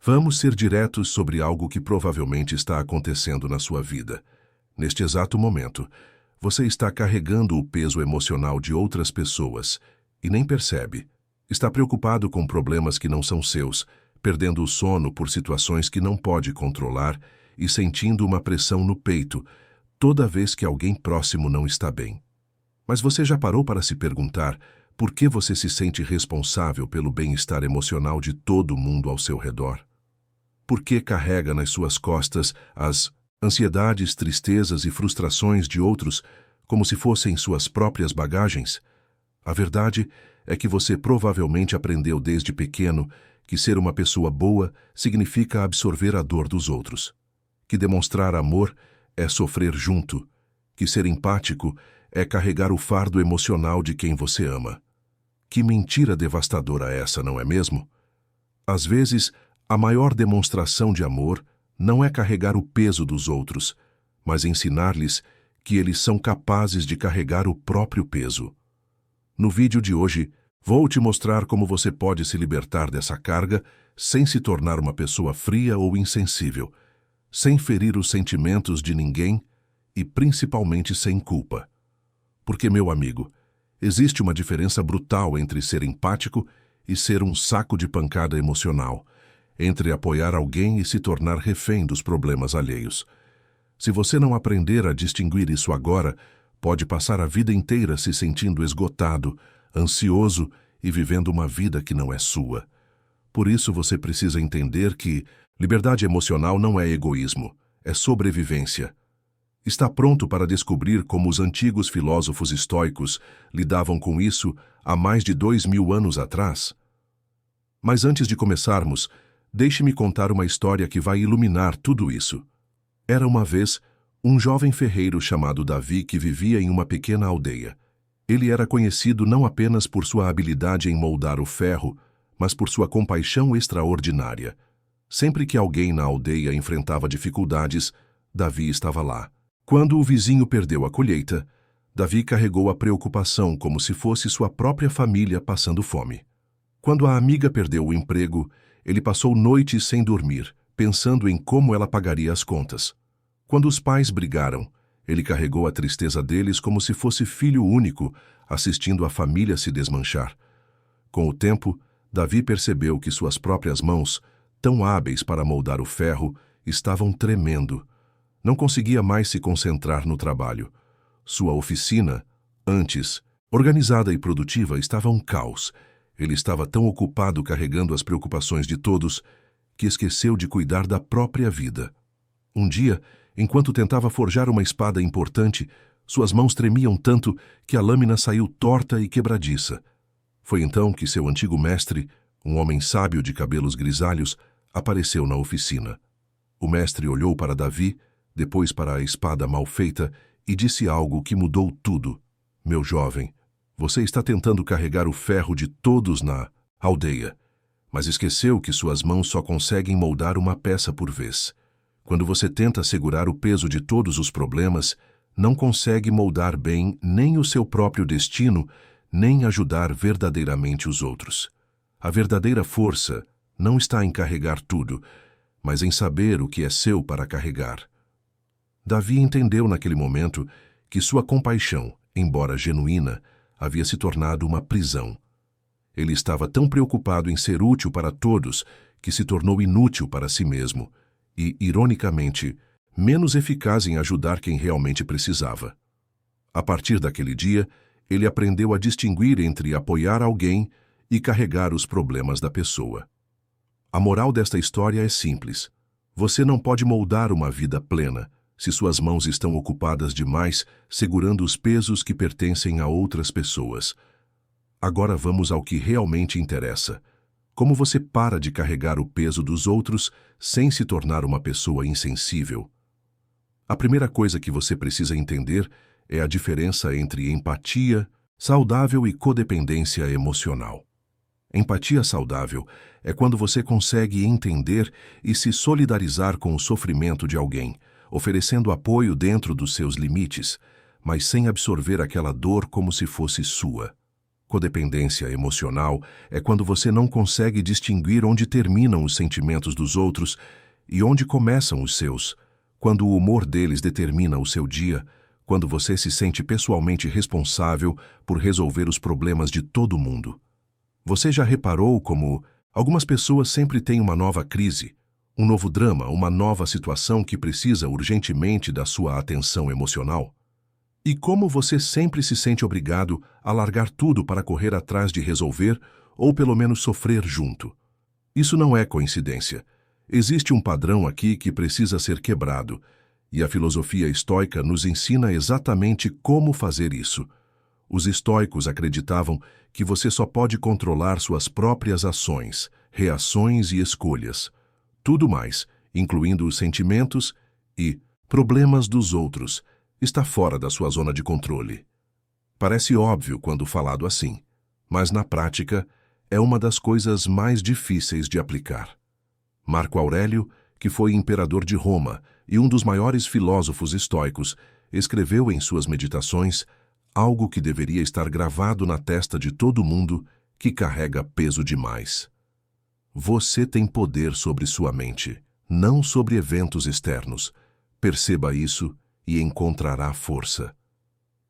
Vamos ser diretos sobre algo que provavelmente está acontecendo na sua vida. Neste exato momento, você está carregando o peso emocional de outras pessoas e nem percebe. Está preocupado com problemas que não são seus, perdendo o sono por situações que não pode controlar e sentindo uma pressão no peito toda vez que alguém próximo não está bem. Mas você já parou para se perguntar por que você se sente responsável pelo bem-estar emocional de todo mundo ao seu redor? Por que carrega nas suas costas as ansiedades, tristezas e frustrações de outros como se fossem suas próprias bagagens? A verdade é que você provavelmente aprendeu desde pequeno que ser uma pessoa boa significa absorver a dor dos outros, que demonstrar amor é sofrer junto, que ser empático é carregar o fardo emocional de quem você ama. Que mentira devastadora essa, não é mesmo? Às vezes, a maior demonstração de amor não é carregar o peso dos outros, mas ensinar-lhes que eles são capazes de carregar o próprio peso. No vídeo de hoje, vou te mostrar como você pode se libertar dessa carga sem se tornar uma pessoa fria ou insensível, sem ferir os sentimentos de ninguém e principalmente sem culpa. Porque, meu amigo, existe uma diferença brutal entre ser empático e ser um saco de pancada emocional, entre apoiar alguém e se tornar refém dos problemas alheios. Se você não aprender a distinguir isso agora, pode passar a vida inteira se sentindo esgotado, ansioso e vivendo uma vida que não é sua. Por isso você precisa entender que liberdade emocional não é egoísmo, é sobrevivência. Está pronto para descobrir como os antigos filósofos estoicos lidavam com isso há mais de 2000 anos atrás? Mas antes de começarmos, deixe-me contar uma história que vai iluminar tudo isso. Era uma vez um jovem ferreiro chamado Davi que vivia em uma pequena aldeia. Ele era conhecido não apenas por sua habilidade em moldar o ferro, mas por sua compaixão extraordinária. Sempre que alguém na aldeia enfrentava dificuldades, Davi estava lá. Quando o vizinho perdeu a colheita, Davi carregou a preocupação como se fosse sua própria família passando fome. Quando a amiga perdeu o emprego, ele passou noites sem dormir, pensando em como ela pagaria as contas. Quando os pais brigaram, ele carregou a tristeza deles como se fosse filho único, assistindo a família se desmanchar. Com o tempo, Davi percebeu que suas próprias mãos, tão hábeis para moldar o ferro, estavam tremendo. Não conseguia mais se concentrar no trabalho. Sua oficina, antes organizada e produtiva, estava um caos. Ele estava tão ocupado carregando as preocupações de todos que esqueceu de cuidar da própria vida. Um dia, enquanto tentava forjar uma espada importante, suas mãos tremiam tanto que a lâmina saiu torta e quebradiça. Foi então que seu antigo mestre, um homem sábio de cabelos grisalhos, apareceu na oficina. O mestre olhou para Davi, depois para a espada mal feita, e disse algo que mudou tudo. Meu jovem, você está tentando carregar o ferro de todos na aldeia, mas esqueceu que suas mãos só conseguem moldar uma peça por vez. Quando você tenta segurar o peso de todos os problemas, não consegue moldar bem nem o seu próprio destino, nem ajudar verdadeiramente os outros. A verdadeira força não está em carregar tudo, mas em saber o que é seu para carregar. Davi entendeu naquele momento que sua compaixão, embora genuína, havia se tornado uma prisão. Ele estava tão preocupado em ser útil para todos que se tornou inútil para si mesmo e, ironicamente, menos eficaz em ajudar quem realmente precisava. A partir daquele dia, ele aprendeu a distinguir entre apoiar alguém e carregar os problemas da pessoa. A moral desta história é simples. Você não pode moldar uma vida plena se suas mãos estão ocupadas demais segurando os pesos que pertencem a outras pessoas. Agora vamos ao que realmente interessa. Como você para de carregar o peso dos outros sem se tornar uma pessoa insensível? A primeira coisa que você precisa entender é a diferença entre empatia saudável e codependência emocional. Empatia saudável é quando você consegue entender e se solidarizar com o sofrimento de alguém, oferecendo apoio dentro dos seus limites, mas sem absorver aquela dor como se fosse sua. Codependência emocional é quando você não consegue distinguir onde terminam os sentimentos dos outros e onde começam os seus, quando o humor deles determina o seu dia, quando você se sente pessoalmente responsável por resolver os problemas de todo mundo. Você já reparou como algumas pessoas sempre têm uma nova crise, um novo drama, uma nova situação que precisa urgentemente da sua atenção emocional? E como você sempre se sente obrigado a largar tudo para correr atrás de resolver ou pelo menos sofrer junto? Isso não é coincidência. Existe um padrão aqui que precisa ser quebrado, e a filosofia estoica nos ensina exatamente como fazer isso. Os estoicos acreditavam que você só pode controlar suas próprias ações, reações e escolhas. Tudo mais, incluindo os sentimentos e problemas dos outros, está fora da sua zona de controle. Parece óbvio quando falado assim, mas na prática é uma das coisas mais difíceis de aplicar. Marco Aurélio, que foi imperador de Roma e um dos maiores filósofos estoicos, escreveu em suas meditações algo que deveria estar gravado na testa de todo mundo que carrega peso demais. Você tem poder sobre sua mente, não sobre eventos externos. Perceba isso e encontrará força.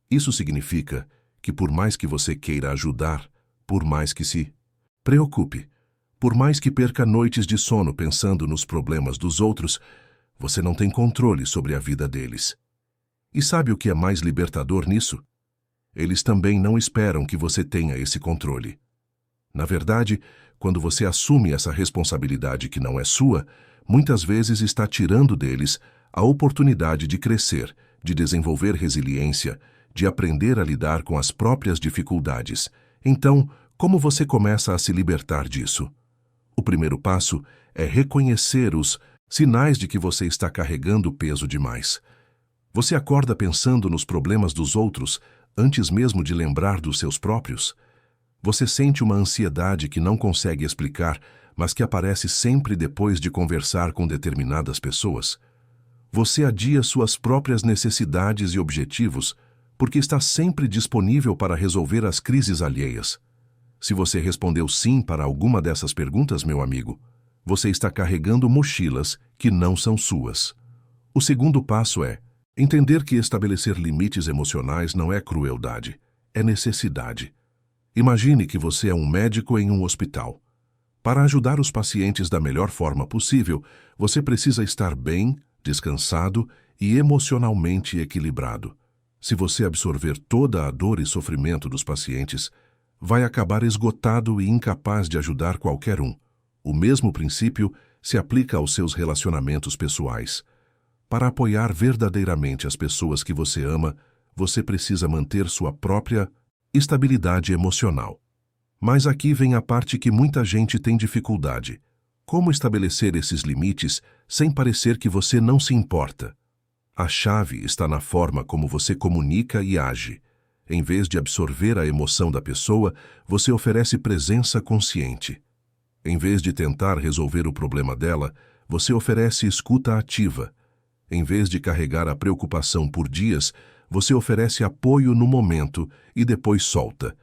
Isso significa que por mais que você queira ajudar, por mais que se preocupe, por mais que perca noites de sono pensando nos problemas dos outros, você não tem controle sobre a vida deles. E sabe o que é mais libertador nisso? Eles também não esperam que você tenha esse controle. Na verdade, quando você assume essa responsabilidade que não é sua, muitas vezes está tirando deles a oportunidade de crescer, de desenvolver resiliência, de aprender a lidar com as próprias dificuldades. Então, como você começa a se libertar disso? O primeiro passo é reconhecer os sinais de que você está carregando peso demais. Você acorda pensando nos problemas dos outros antes mesmo de lembrar dos seus próprios? Você sente uma ansiedade que não consegue explicar, mas que aparece sempre depois de conversar com determinadas pessoas? Você adia suas próprias necessidades e objetivos porque está sempre disponível para resolver as crises alheias. Se você respondeu sim para alguma dessas perguntas, meu amigo, você está carregando mochilas que não são suas. O segundo passo é entender que estabelecer limites emocionais não é crueldade, é necessidade. Imagine que você é um médico em um hospital. Para ajudar os pacientes da melhor forma possível, você precisa estar bem, descansado e emocionalmente equilibrado. Se você absorver toda a dor e sofrimento dos pacientes, vai acabar esgotado e incapaz de ajudar qualquer um. O mesmo princípio se aplica aos seus relacionamentos pessoais. Para apoiar verdadeiramente as pessoas que você ama, você precisa manter sua própria estabilidade emocional. Mas aqui vem a parte que muita gente tem dificuldade. Como estabelecer esses limites sem parecer que você não se importa? A chave está na forma como você comunica e age. Em vez de absorver a emoção da pessoa, você oferece presença consciente. Em vez de tentar resolver o problema dela, você oferece escuta ativa. Em vez de carregar a preocupação por dias, você oferece apoio no momento e depois solta.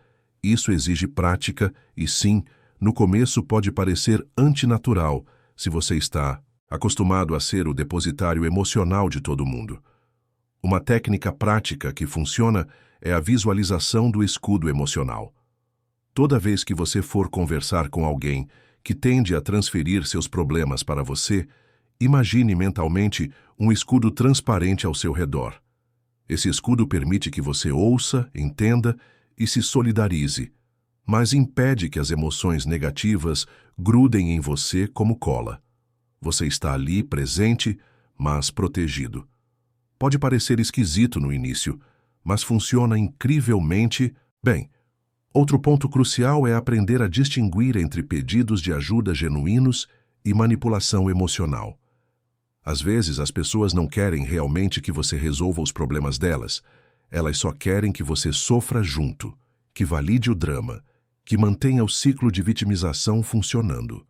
Isso exige prática e, sim, no começo pode parecer antinatural se você está acostumado a ser o depositário emocional de todo mundo. Uma técnica prática que funciona é a visualização do escudo emocional. Toda vez que você for conversar com alguém que tende a transferir seus problemas para você, imagine mentalmente um escudo transparente ao seu redor. Esse escudo permite que você ouça, entenda e se solidarize, mas impede que as emoções negativas grudem em você como cola. Você está ali presente, mas protegido. Pode parecer esquisito no início, mas funciona incrivelmente bem. Outro ponto crucial é aprender a distinguir entre pedidos de ajuda genuínos e manipulação emocional. Às vezes, as pessoas não querem realmente que você resolva os problemas delas. Elas só querem que você sofra junto, que valide o drama, que mantenha o ciclo de vitimização funcionando.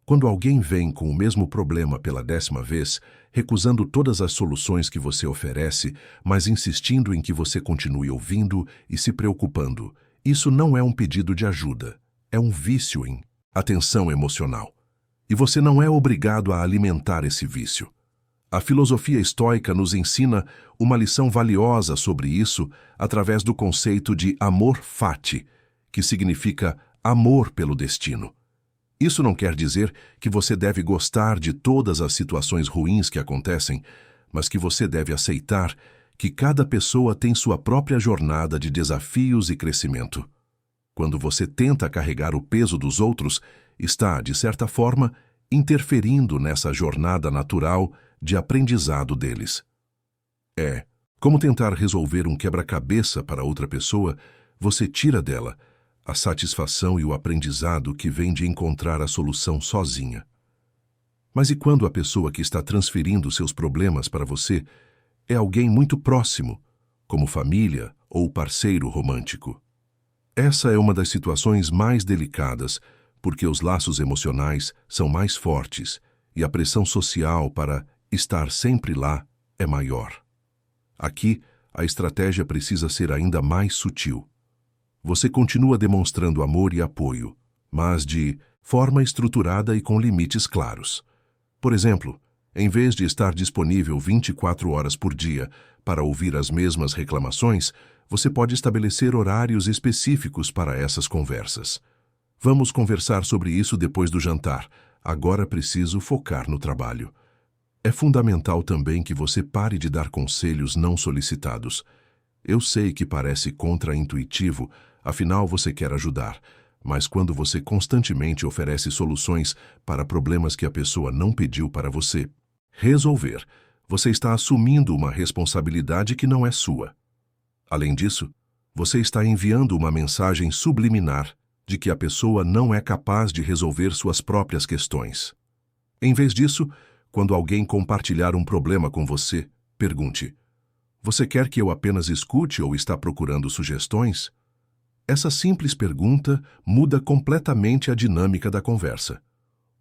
Quando alguém vem com o mesmo problema pela 10ª vez, recusando todas as soluções que você oferece, mas insistindo em que você continue ouvindo e se preocupando, Isso não é um pedido de ajuda, é um vício em atenção emocional. E você não é obrigado a alimentar esse vício. A filosofia estoica nos ensina uma lição valiosa sobre isso através do conceito de amor fati, que significa amor pelo destino. Isso não quer dizer que você deve gostar de todas as situações ruins que acontecem, mas que você deve aceitar que cada pessoa tem sua própria jornada de desafios e crescimento. Quando você tenta carregar o peso dos outros, está, de certa forma, interferindo nessa jornada natural de aprendizado deles. É como tentar resolver um quebra-cabeça para outra pessoa, você tira dela a satisfação e o aprendizado que vem de encontrar a solução sozinha. Mas e quando a pessoa que está transferindo seus problemas para você é alguém muito próximo, como família ou parceiro romântico? Essa é uma das situações mais delicadas, porque os laços emocionais são mais fortes e a pressão social para estar sempre lá é maior. Aqui, a estratégia precisa ser ainda mais sutil. Você continua demonstrando amor e apoio, mas de forma estruturada e com limites claros. Por exemplo, em vez de estar disponível 24 horas por dia para ouvir as mesmas reclamações, você pode estabelecer horários específicos para essas conversas. Vamos conversar sobre isso depois do jantar. Agora preciso focar no trabalho. É fundamental também que você pare de dar conselhos não solicitados. Eu sei que parece contraintuitivo, afinal você quer ajudar, mas quando você constantemente oferece soluções para problemas que a pessoa não pediu para você resolver, você está assumindo uma responsabilidade que não é sua. Além disso, você está enviando uma mensagem subliminar de que a pessoa não é capaz de resolver suas próprias questões. Em vez disso, quando alguém compartilhar um problema com você, pergunte: você quer que eu apenas escute ou está procurando sugestões? Essa simples pergunta muda completamente a dinâmica da conversa.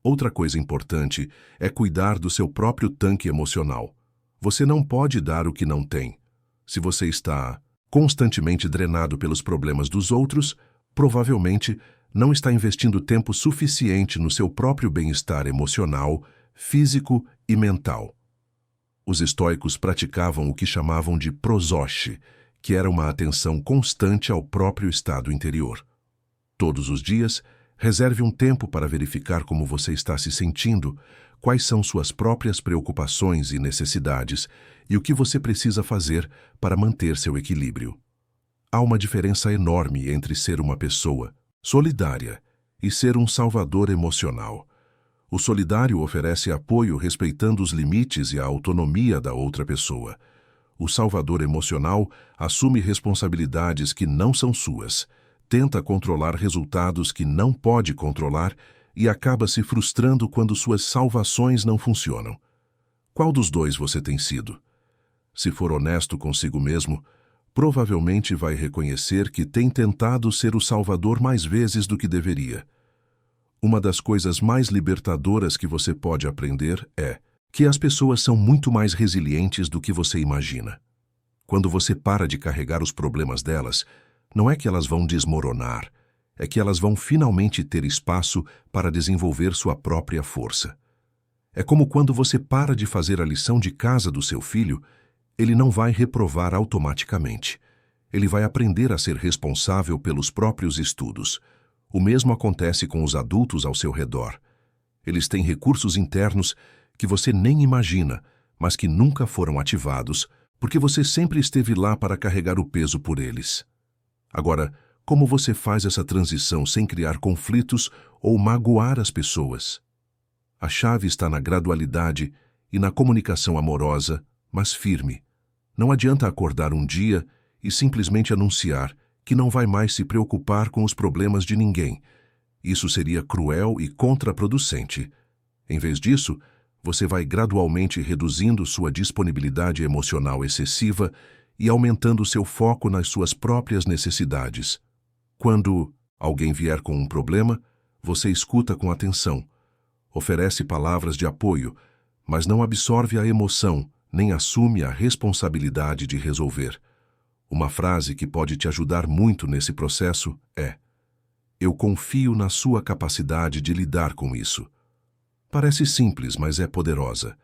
Outra coisa importante é cuidar do seu próprio tanque emocional. Você não pode dar o que não tem. Se você está constantemente drenado pelos problemas dos outros, provavelmente não está investindo tempo suficiente no seu próprio bem-estar emocional, físico e mental. Os estoicos praticavam o que chamavam de prosoche, que era uma atenção constante ao próprio estado interior. Todos os dias, reserve um tempo para verificar como você está se sentindo, quais são suas próprias preocupações e necessidades e o que você precisa fazer para manter seu equilíbrio. Há uma diferença enorme entre ser uma pessoa solidária e ser um salvador emocional. O solidário oferece apoio respeitando os limites e a autonomia da outra pessoa. O salvador emocional assume responsabilidades que não são suas, tenta controlar resultados que não pode controlar e acaba se frustrando quando suas salvações não funcionam. Qual dos dois você tem sido? Se for honesto consigo mesmo, provavelmente vai reconhecer que tem tentado ser o salvador mais vezes do que deveria. Uma das coisas mais libertadoras que você pode aprender é que as pessoas são muito mais resilientes do que você imagina. Quando você para de carregar os problemas delas, não é que elas vão desmoronar, é que elas vão finalmente ter espaço para desenvolver sua própria força. É como quando você para de fazer a lição de casa do seu filho, ele não vai reprovar automaticamente. Ele vai aprender a ser responsável pelos próprios estudos. O mesmo acontece com os adultos ao seu redor. Eles têm recursos internos que você nem imagina, mas que nunca foram ativados, porque você sempre esteve lá para carregar o peso por eles. Agora, como você faz essa transição sem criar conflitos ou magoar as pessoas? A chave está na gradualidade e na comunicação amorosa, mas firme. Não adianta acordar um dia e simplesmente anunciar que não vai mais se preocupar com os problemas de ninguém. Isso seria cruel e contraproducente. Em vez disso, você vai gradualmente reduzindo sua disponibilidade emocional excessiva e aumentando seu foco nas suas próprias necessidades. Quando alguém vier com um problema, você escuta com atenção, oferece palavras de apoio, mas não absorve a emoção, nem assume a responsabilidade de resolver. Uma frase que pode te ajudar muito nesse processo é: eu confio na sua capacidade de lidar com isso. Parece simples, mas é poderosa.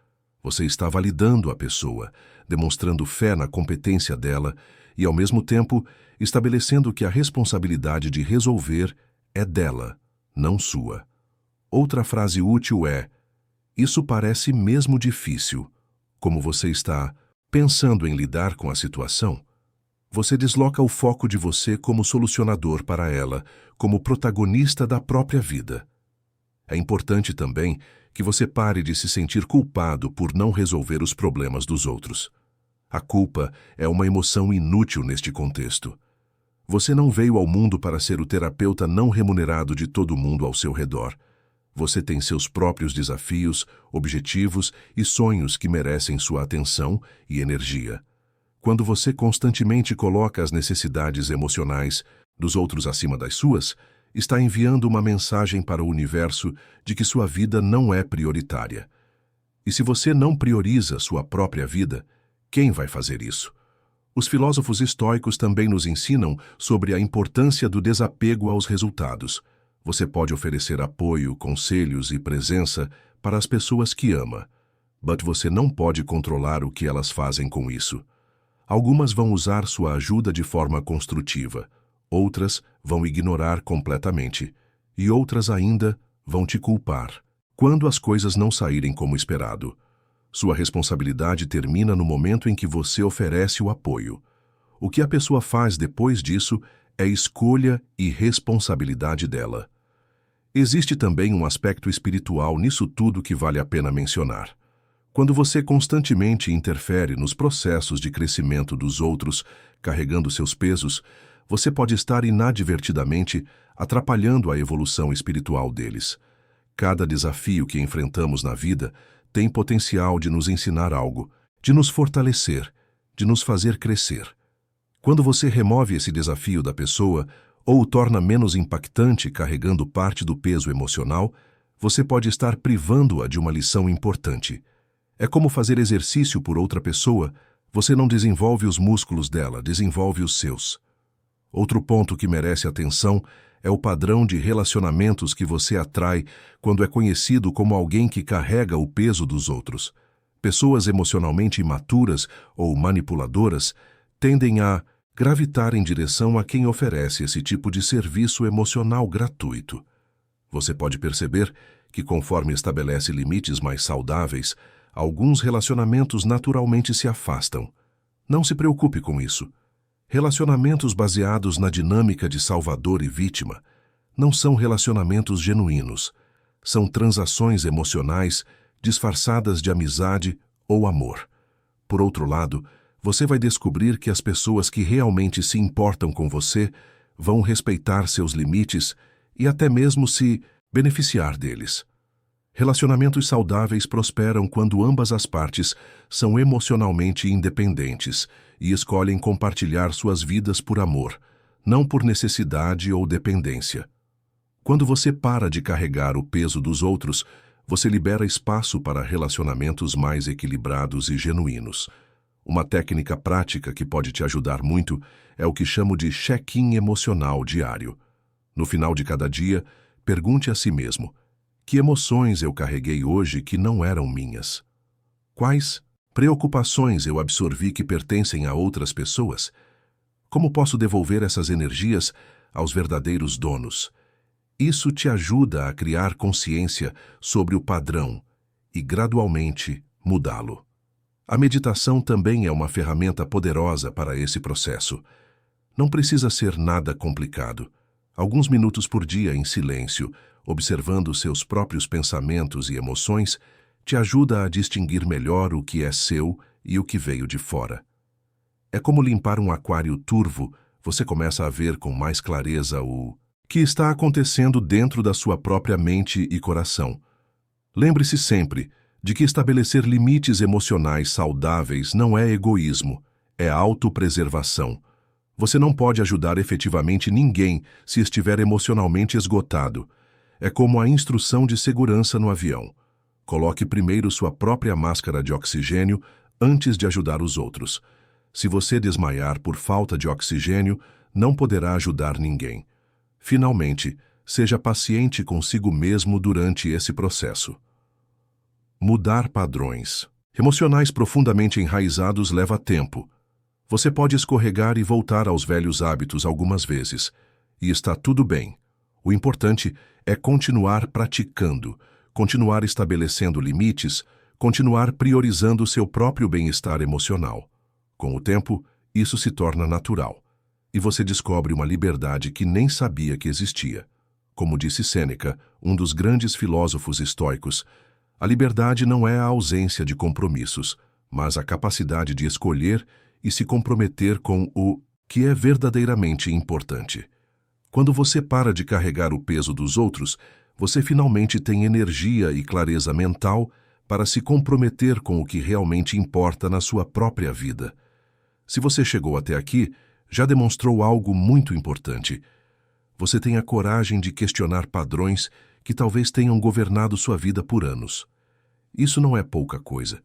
Você está validando a pessoa, demonstrando fé na competência dela e, ao mesmo tempo, estabelecendo que a responsabilidade de resolver é dela, não sua. Outra frase útil é: isso parece mesmo difícil. Como você está pensando em lidar com a situação? Você desloca o foco de você como solucionador para ela, como protagonista da própria vida. É importante também que você pare de se sentir culpado por não resolver os problemas dos outros. A culpa é uma emoção inútil neste contexto. Você não veio ao mundo para ser o terapeuta não remunerado de todo mundo ao seu redor. Você tem seus próprios desafios, objetivos e sonhos que merecem sua atenção e energia. Quando você constantemente coloca as necessidades emocionais dos outros acima das suas, está enviando uma mensagem para o universo de que sua vida não é prioritária. E se você não prioriza sua própria vida, quem vai fazer isso? Os filósofos estoicos também nos ensinam sobre a importância do desapego aos resultados. Você pode oferecer apoio, conselhos e presença para as pessoas que ama, mas você não pode controlar o que elas fazem com isso. Algumas vão usar sua ajuda de forma construtiva, outras vão ignorar completamente, e outras ainda vão te culpar quando as coisas não saírem como esperado. Sua responsabilidade termina no momento em que você oferece o apoio. O que a pessoa faz depois disso é escolha e responsabilidade dela. Existe também um aspecto espiritual nisso tudo que vale a pena mencionar. Quando você constantemente interfere nos processos de crescimento dos outros, carregando seus pesos, você pode estar inadvertidamente atrapalhando a evolução espiritual deles. Cada desafio que enfrentamos na vida tem potencial de nos ensinar algo, de nos fortalecer, de nos fazer crescer. Quando você remove esse desafio da pessoa ou o torna menos impactante carregando parte do peso emocional, você pode estar privando-a de uma lição importante. É como fazer exercício por outra pessoa, você não desenvolve os músculos dela, desenvolve os seus. Outro ponto que merece atenção é o padrão de relacionamentos que você atrai quando é conhecido como alguém que carrega o peso dos outros. Pessoas emocionalmente imaturas ou manipuladoras tendem a gravitar em direção a quem oferece esse tipo de serviço emocional gratuito. Você pode perceber que, conforme estabelece limites mais saudáveis, alguns relacionamentos naturalmente se afastam. Não se preocupe com isso. Relacionamentos baseados na dinâmica de salvador e vítima não são relacionamentos genuínos. São transações emocionais disfarçadas de amizade ou amor. Por outro lado, você vai descobrir que as pessoas que realmente se importam com você vão respeitar seus limites e até mesmo se beneficiar deles. Relacionamentos saudáveis prosperam quando ambas as partes são emocionalmente independentes e escolhem compartilhar suas vidas por amor, não por necessidade ou dependência. Quando você para de carregar o peso dos outros, você libera espaço para relacionamentos mais equilibrados e genuínos. Uma técnica prática que pode te ajudar muito é o que chamo de check-in emocional diário. No final de cada dia, pergunte a si mesmo: que emoções eu carreguei hoje que não eram minhas? Quais preocupações eu absorvi que pertencem a outras pessoas? Como posso devolver essas energias aos verdadeiros donos? Isso te ajuda a criar consciência sobre o padrão e, gradualmente, mudá-lo. A meditação também é uma ferramenta poderosa para esse processo. Não precisa ser nada complicado. Alguns minutos por dia em silêncio, observando seus próprios pensamentos e emoções, te ajuda a distinguir melhor o que é seu e o que veio de fora. É como limpar um aquário turvo, você começa a ver com mais clareza o que está acontecendo dentro da sua própria mente e coração. Lembre-se sempre de que estabelecer limites emocionais saudáveis não é egoísmo, é autopreservação. Você não pode ajudar efetivamente ninguém se estiver emocionalmente esgotado. É como a instrução de segurança no avião. Coloque primeiro sua própria máscara de oxigênio antes de ajudar os outros. Se você desmaiar por falta de oxigênio, não poderá ajudar ninguém. Finalmente, seja paciente consigo mesmo durante esse processo. Mudar padrões emocionais profundamente enraizados leva tempo. Você pode escorregar e voltar aos velhos hábitos algumas vezes, e está tudo bem. O importante é continuar praticando, continuar estabelecendo limites, continuar priorizando seu próprio bem-estar emocional. Com o tempo, isso se torna natural, e você descobre uma liberdade que nem sabia que existia. Como disse Sêneca, um dos grandes filósofos estoicos, a liberdade não é a ausência de compromissos, mas a capacidade de escolher e se comprometer com o que é verdadeiramente importante. Quando você para de carregar o peso dos outros, você finalmente tem energia e clareza mental para se comprometer com o que realmente importa na sua própria vida. Se você chegou até aqui, já demonstrou algo muito importante. Você tem a coragem de questionar padrões que talvez tenham governado sua vida por anos. Isso não é pouca coisa.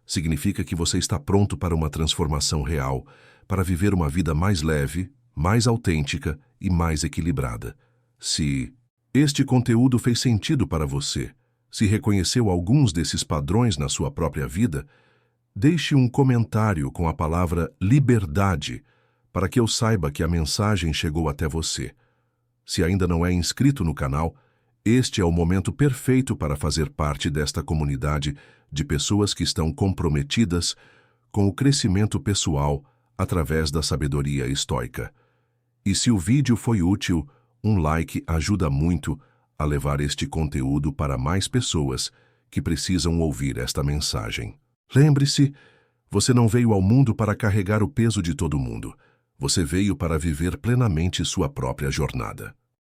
Significa que você está pronto para uma transformação real, para viver uma vida mais leve, mais autêntica e mais equilibrada. Se este conteúdo fez sentido para você, se reconheceu alguns desses padrões na sua própria vida, deixe um comentário com a palavra liberdade para que eu saiba que a mensagem chegou até você. Se ainda não é inscrito no canal, este é o momento perfeito para fazer parte desta comunidade de pessoas que estão comprometidas com o crescimento pessoal através da sabedoria estoica. E se o vídeo foi útil, um like ajuda muito a levar este conteúdo para mais pessoas que precisam ouvir esta mensagem. Lembre-se, você não veio ao mundo para carregar o peso de todo mundo. Você veio para viver plenamente sua própria jornada.